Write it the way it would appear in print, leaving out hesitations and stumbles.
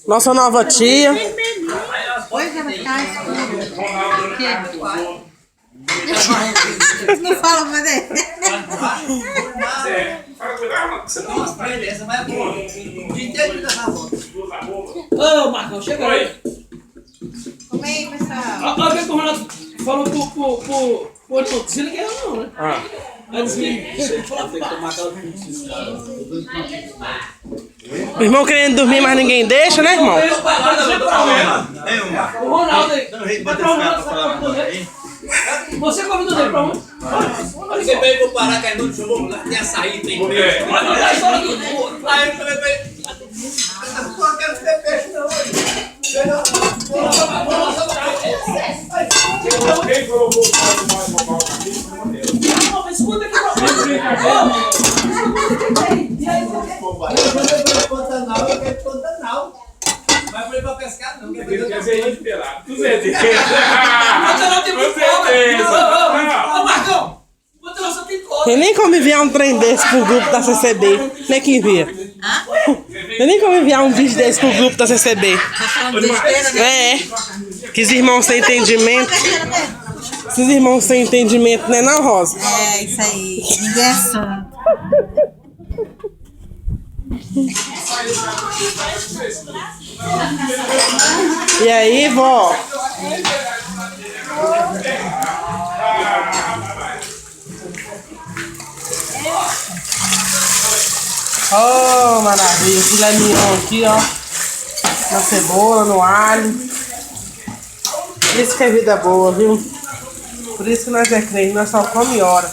Nossa nova tia. Hoje ela tá escura. Não fala mais dele. Ô, Marcão, chega aí. Como é, pessoal? Olha o que o Ronaldo falou pro Tocino que era não, né? Antes de falar pro Marcão. O irmão querendo dormir, mas ninguém deixa, né, irmão? O Ronaldo aí. Você convidou ele pra onde? Você veio pro Pará, que não chamou lá, tem açaí, tem peixe. Aí eu falei pra ele, não quero ter peixe não. Quem colocou o prato mais normal Não, mas escuta aqui. Eu quero Pantanal. Mas foi pra pescar não. Ele quer ser esperado. Com certeza. Pantanal tem muito fogo. Ô, Marcão, Pantanal só tem cobra. Eu nem como enviar um trem desse pro grupo da CCB. Como é que envia? Eu nem como enviar um vídeo desse pro grupo da CCB. É. Que os irmãos sem entendimento. Esses irmãos sem entendimento, né, não, Rosa? É, isso aí. Ninguém é santo. E aí, vó? Oh, maravilha. Filé mignon aqui, ó. Na cebola, no alho. Isso que é vida boa, viu? Por isso que nós é crente, nós só come hora.